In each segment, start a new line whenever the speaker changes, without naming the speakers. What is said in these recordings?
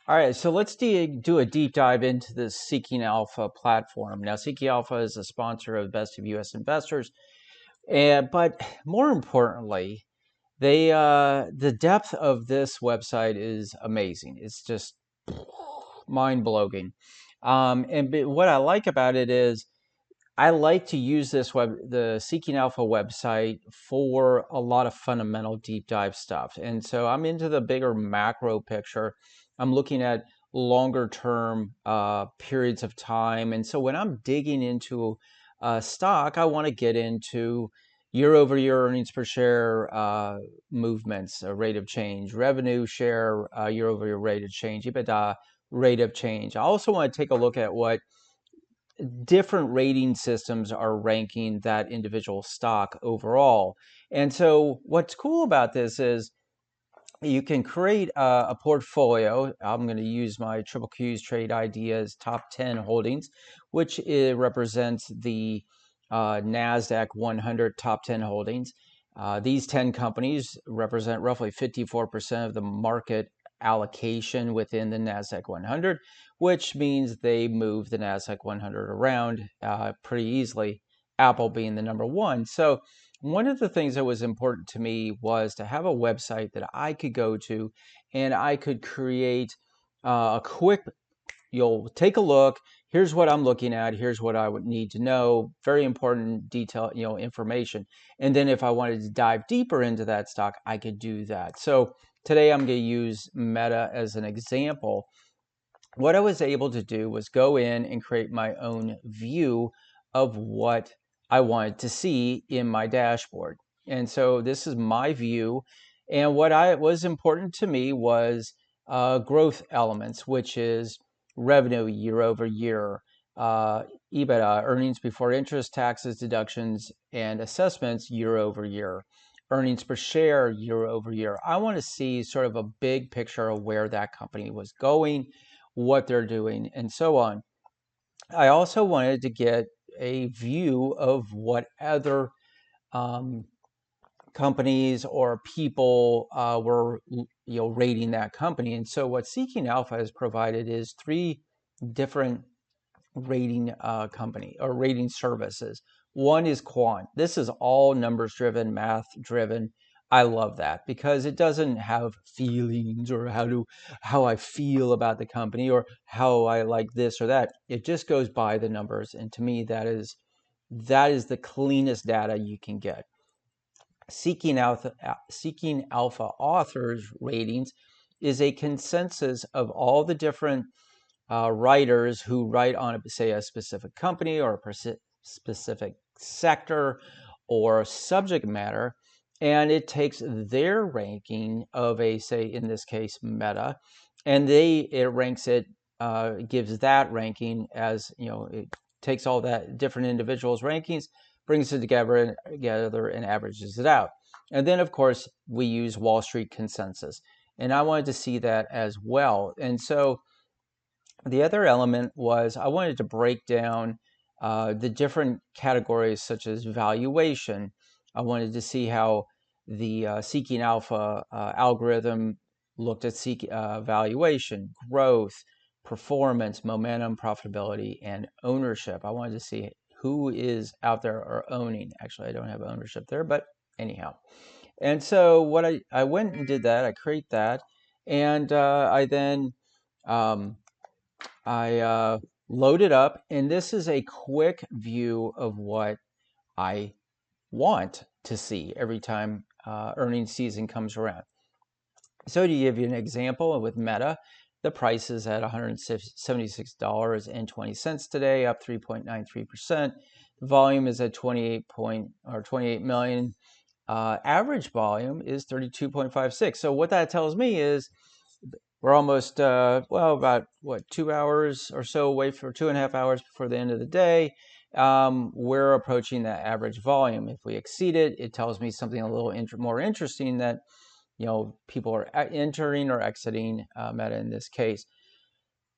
All right, so let's do a deep dive into the Seeking Alpha platform. Now, Seeking Alpha is a sponsor of Best of U.S. Investors, but more importantly, the depth of this website is amazing. It's just mind-blowing. What I like about it is I like to use the Seeking Alpha website for a lot of fundamental deep dive stuff. And so I'm into the bigger macro picture. I'm looking at longer term periods of time. And so when I'm digging into a stock, I want to get into year over year earnings per share movements, rate of change, revenue share, year over year rate of change, EBITDA rate of change. I also want to take a look at what different rating systems are ranking that individual stock overall. And so what's cool about this is you can create a portfolio. I'm going to use my Triple Q's trade ideas top 10 holdings, which represents the NASDAQ 100 top 10 holdings. These 10 companies represent roughly 54% of the market allocation within the NASDAQ 100, which means they move the NASDAQ 100 around pretty easily, Apple being the number one. So one of the things that was important to me was to have a website that I could go to and I could create a quick, you'll take a look, here's what I'm looking at, here's what I would need to know, very important detail, information. And then if I wanted to dive deeper into that stock, I could do that. So today I'm going to use Meta as an example. What I was able to do was go in and create my own view of what I wanted to see in my dashboard. And so this is my view. And what was important to me was growth elements, which is revenue year over year, EBITDA, earnings before interest, taxes, deductions, and assessments year over year, earnings per share year over year. I want to see sort of a big picture of where that company was going, what they're doing, and so on. I also wanted to get a view of what other companies or people were rating that company. And so what Seeking Alpha has provided is three different rating company or rating services. One is Quant. This is all numbers driven, math driven. I love that because it doesn't have feelings or how I feel about the company or how I like this or that. It just goes by the numbers, and to me that is the cleanest data you can get. Seeking Alpha authors ratings is a consensus of all the different writers who write on, say, a specific company or a specific sector or subject matter, and it takes their ranking of a, say, in this case, Meta, and it ranks it, gives that ranking as, it takes all that different individuals' rankings, brings it together and averages it out. And then, of course, we use Wall Street consensus, and I wanted to see that as well. And so the other element was I wanted to break down the different categories such as valuation. I wanted to see how the Seeking Alpha algorithm looked at valuation, growth, performance, momentum, profitability, and ownership. I wanted to see who is out there or owning. Actually, I don't have ownership there, but anyhow. And so what I went and did that. I create that, and I then I load it up, and this is a quick view of what I want to see every time earnings season comes around. So to give you an example, with Meta, the price is at $176.20 today, up 3.93%. The volume is at 28 million. Average volume is 32.56. So what that tells me is we're almost, about 2 hours or so away, for 2.5 hours before the end of the day. We're approaching that average volume. If we exceed it, it tells me something a little more interesting, that people are entering or exiting Meta in this case.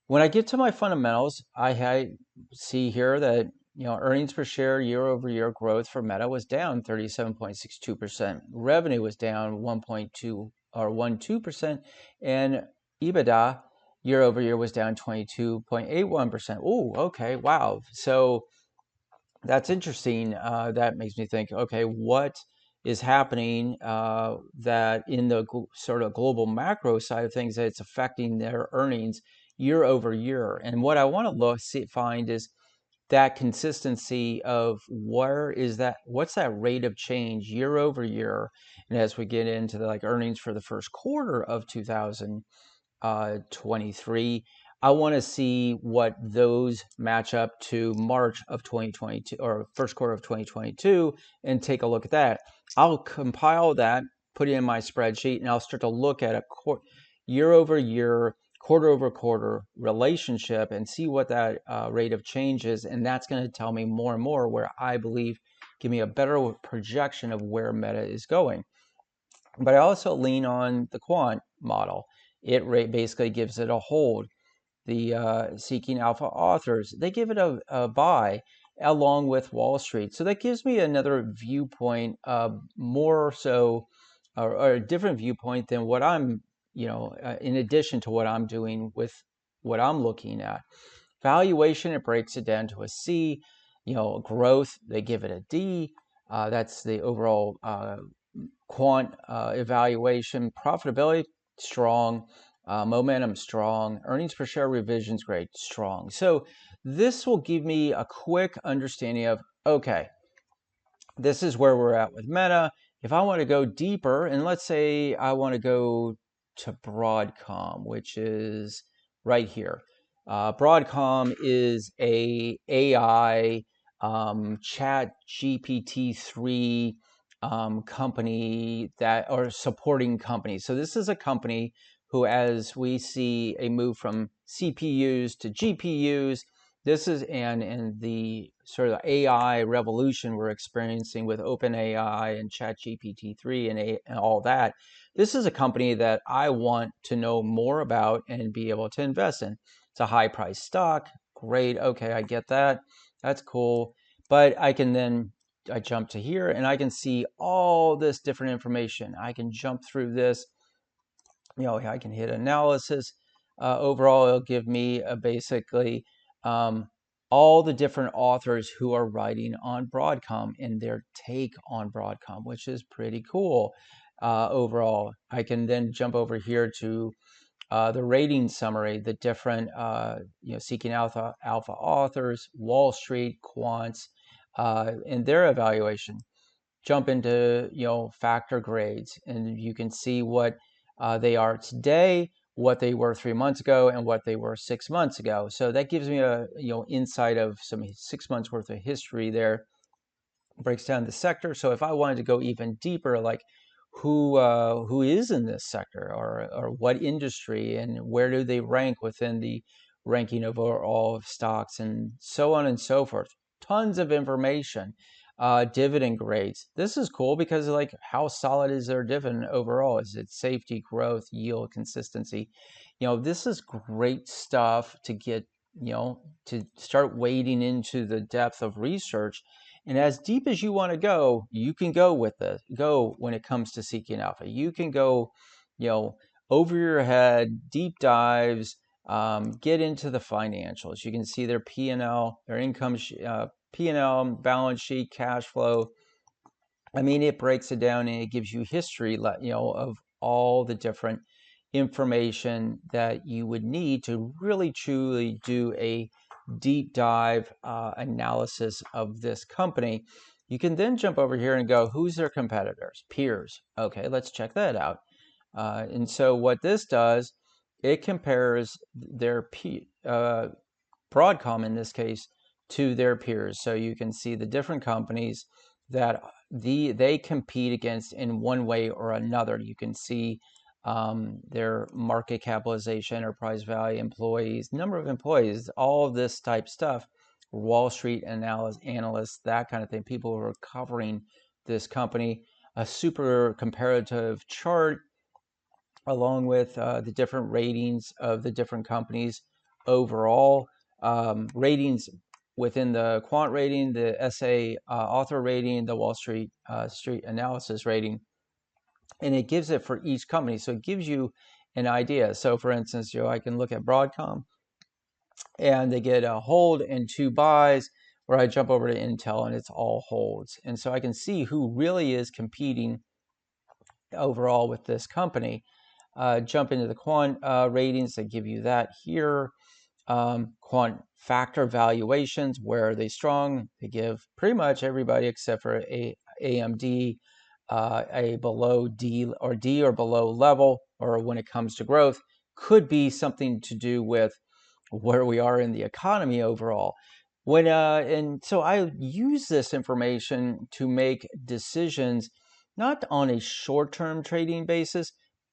When I get to my fundamentals, I see here that earnings per share year over year growth for Meta was down 37.62%. Revenue was down 1.2% or 1.2%, and EBITDA year over year was down 22.81%. Oh, okay, wow. So that's interesting. That makes me think, okay, what is happening that in the sort of global macro side of things that it's affecting their earnings year over year? And what I want to find is that consistency of what's that rate of change year over year. And as we get into the earnings for the first quarter of 2023, I want to see what those match up to March of 2022 or first quarter of 2022 and take a look at that. I'll compile that, put it in my spreadsheet, and I'll start to look at a year over year, quarter over quarter relationship and see what that rate of change is. And that's going to tell me more and more where I believe, give me a better projection of where Meta is going. But I also lean on the quant model. It basically gives it a hold. The Seeking Alpha authors, they give it a buy along with Wall Street. So that gives me another viewpoint, more so, or a different viewpoint than what I'm, in addition to what I'm doing with what I'm looking at. Valuation, it breaks it down to a C. Growth, they give it a D. That's the overall quant evaluation. Profitability, strong. Momentum, strong. Earnings per share revisions, great, strong. So this will give me a quick understanding of, okay, this is where we're at with Meta. If I want to go deeper, and let's say I want to go to Broadcom, which is right here. Broadcom is a AI chat GPT-3 company that are supporting companies. So this is a company who, as we see a move from CPUs to GPUs, this is and the sort of AI revolution we're experiencing with OpenAI and ChatGPT-3 and all that. This is a company that I want to know more about and be able to invest in. It's a high price stock. Great. Okay, I get that. That's cool. But I jump to here and I can see all this different information. I can jump through this. I can hit analysis. Overall, it'll give me basically all the different authors who are writing on Broadcom and their take on Broadcom, which is pretty cool. Overall, I can then jump over here to the rating summary, the different Seeking Alpha authors, Wall Street, quants, and their evaluation. Jump into factor grades, and you can see what they are today, what they were 3 months ago, and what they were 6 months ago. So that gives me a insight of some 6 months worth of history there. Breaks down the sector. So if I wanted to go even deeper, like who is in this sector, or what industry, and where do they rank within the ranking of all stocks, and so on and so forth. Tons of information. Dividend grades. This is cool because how solid is their dividend overall? Is it safety, growth, yield, consistency? This is great stuff to get, to start wading into the depth of research. And as deep as you want to go, you can go with it. Go when it comes to Seeking Alpha. You can go, over your head, deep dives, get into the financials. You can see their P&L, their income, P&L, balance sheet, cash flow. I mean, it breaks it down and it gives you history, of all the different information that you would need to really truly do a deep dive analysis of this company. You can then jump over here and go, who's their competitors, peers? Okay, let's check that out. And so what this does, it compares their Broadcom in this case to their peers. So you can see the different companies that they compete against in one way or another. You can see their market capitalization, enterprise value, employees, number of employees, all of this type stuff. Wall Street analysts, that kind of thing, people who are covering this company. A super comparative chart along with the different ratings of the different companies overall. Ratings within the quant rating, the SA author rating, the Wall Street Street analysis rating, and it gives it for each company. So it gives you an idea. So for instance, I can look at Broadcom and they get a hold and 2 buys, or I jump over to Intel and it's all holds. And so I can see who really is competing overall with this company. Jump into the quant ratings, they give you that here. Quant factor valuations, where are they strong? They give pretty much everybody except for AMD a below D or below level, or when it comes to growth, could be something to do with where we are in the economy overall. And so I use this information to make decisions not on a short-term trading basis,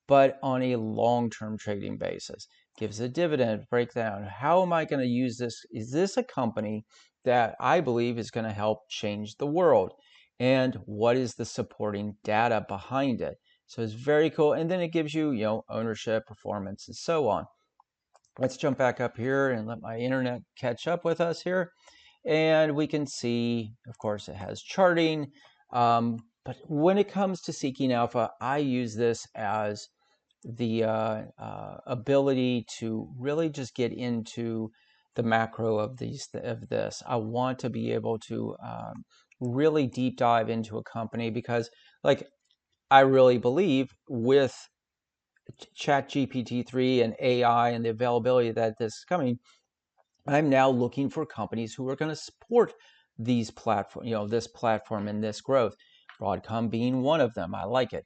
but on a long-term trading basis. Gives a dividend breakdown. How am I going to use this? Is this a company that I believe is going to help change the world? And what is the supporting data behind it? So it's very cool. And then it gives you, ownership, performance, and so on. Let's jump back up here and let my internet catch up with us here. And we can see, of course, it has charting. But when it comes to Seeking Alpha, I use this as the ability to really just get into the macro of this. I want to be able to really deep dive into a company because, like, I really believe with ChatGPT-3 and AI and the availability that this is coming, I'm now looking for companies who are going to support these platform, this platform and this growth. Broadcom being one of them. I like it.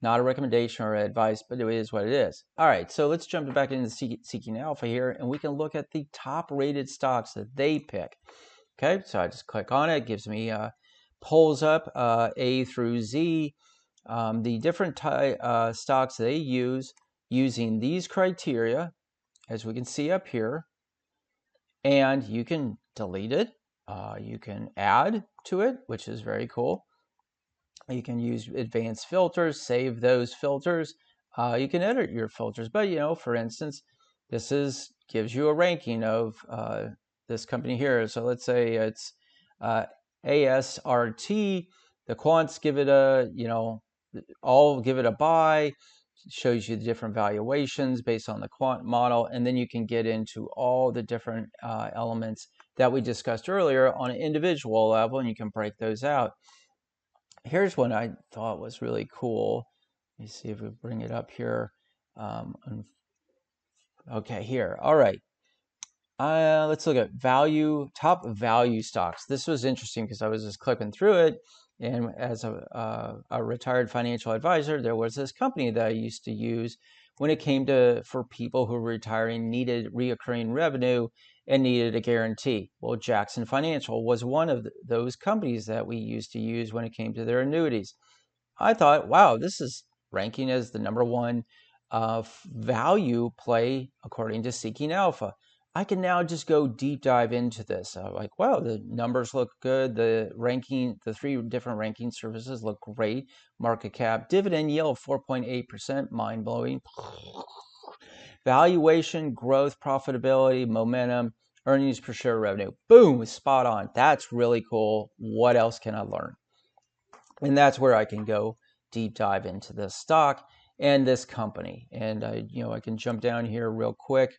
Not a recommendation or advice, but it is what it is. All right, so let's jump back into Seeking Alpha here, and we can look at the top-rated stocks that they pick. Okay, so I just click on it. Gives me pulls up A through Z, the different stocks they use using these criteria, as we can see up here. And you can delete it. You can add to it, which is very cool. You can use advanced filters, save those filters. You can edit your filters, but for instance, this gives you a ranking of this company here. So let's say it's ASRT. The quants give it a, all give it a buy. Shows you the different valuations based on the quant model, and then you can get into all the different elements that we discussed earlier on an individual level, and you can break those out. Here's one I thought was really cool. Let me see if we bring it up here. Okay, here. All right. Let's look at top value stocks. This was interesting because I was just clicking through it, and as a retired financial advisor, there was this company that I used to use when it came for people who were retiring, needed reoccurring revenue and needed a guarantee. Well, Jackson Financial was one of those companies that we used to use when it came to their annuities. I thought, wow, this is ranking as the #1 value play according to Seeking Alpha. I can now just go deep dive into this. Like, wow, the numbers look good. The 3 different ranking services look great. Market cap, dividend yield of 4.8%, mind blowing. Valuation, growth, profitability, momentum, earnings per share, revenue. Boom, spot on. That's really cool. What else can I learn? And that's where I can go deep dive into this stock and this company. And I can jump down here real quick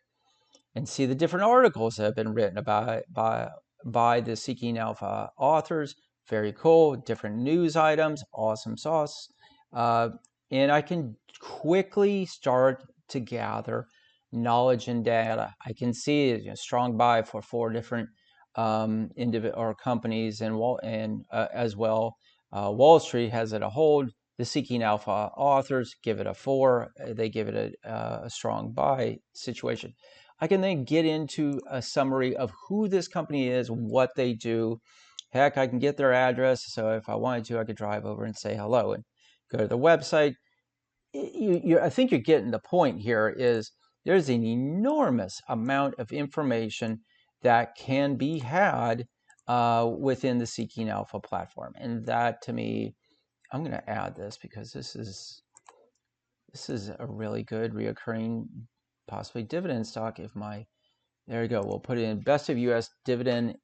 and see the different articles that have been written by the Seeking Alpha authors. Very cool. Different news items. Awesome sauce. And I can quickly start to gather knowledge and data. I can see a strong buy for 4 different companies and as well. Wall Street has it a hold. The Seeking Alpha authors give it a 4. They give it a strong buy situation. I can then get into a summary of who this company is, what they do. Heck, I can get their address. So if I wanted to, I could drive over and say hello and go to the website. I think you're getting the point here is there's an enormous amount of information that can be had within the Seeking Alpha platform. And that, to me, I'm going to add this because this is a really good reoccurring, possibly dividend stock. There you go. We'll put it in best of U.S. dividend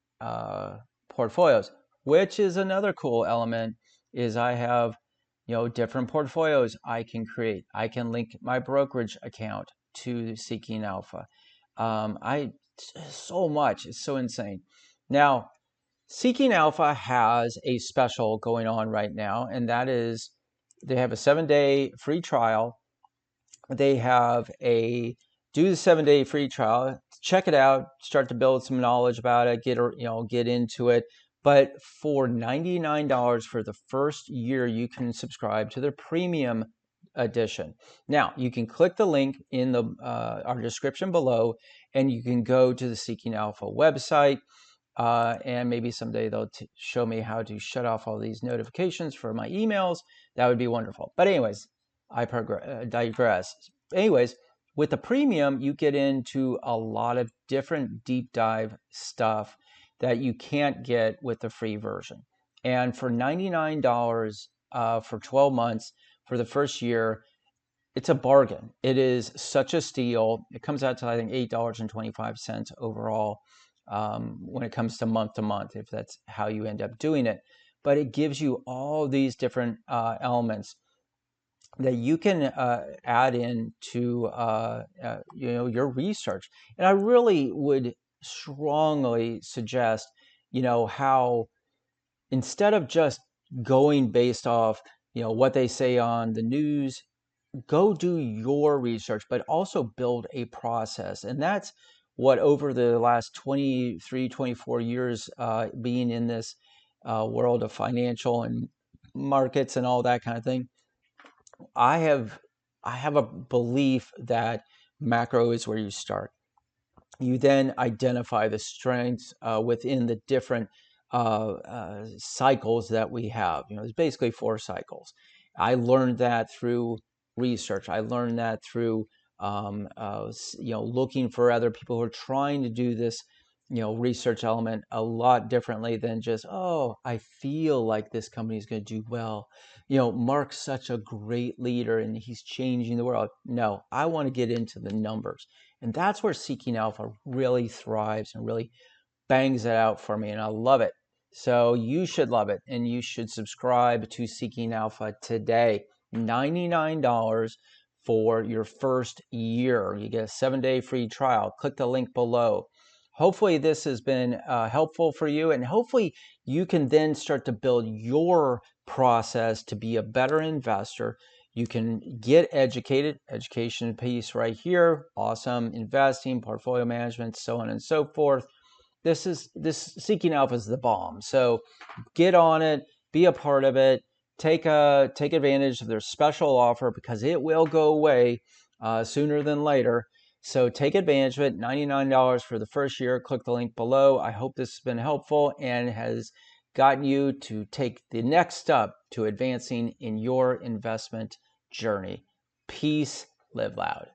portfolios, which is another cool element. Is I have different portfolios I can create. I can link my brokerage account to Seeking Alpha. So much. It's so insane. Now, Seeking Alpha has a special going on right now, and that is they have a 7-day free trial. They have do the 7-day free trial, check it out, start to build some knowledge about it, get into it. But for $99 for the first year, you can subscribe to the premium edition. Now, you can click the link in our description below, and you can go to the Seeking Alpha website. And maybe someday they'll show me how to shut off all these notifications for my emails. That would be wonderful. But anyways, I digress. Anyways, with the premium, you get into a lot of different deep dive stuff that you can't get with the free version. And for $99 for 12 months for the first year, it's a bargain. It is such a steal. It comes out to, I think, $8.25 overall when it comes to month, if that's how you end up doing it. But it gives you all these different elements that you can add in to your research. And I really would strongly suggest, how instead of just going based off, what they say on the news, go do your research, but also build a process. And that's what over the last 23, 24 years being in this world of financial and markets and all that kind of thing, I have a belief that macro is where you start. You then identify the strengths within the different cycles that we have. There's basically 4 cycles. I learned that through research. I learned that through looking for other people who are trying to do this research element a lot differently than just, oh, I feel like this company is going to do well. Mark's such a great leader and he's changing the world. No, I want to get into the numbers. And that's where Seeking Alpha really thrives and really bangs it out for me. And I love it. So you should love it. And you should subscribe to Seeking Alpha today. $99 for your first year. You get a 7-day free trial. Click the link below. Hopefully this has been helpful for you, and hopefully you can then start to build your process to be a better investor. You can get educated, education piece right here, awesome investing, portfolio management, so on and so forth. This Seeking Alpha is the bomb. So get on it, be a part of it, take advantage of their special offer because it will go away sooner than later. So take advantage of it, $99 for the first year. Click the link below. I hope this has been helpful and has gotten you to take the next step to advancing in your investment journey. Peace, live loud.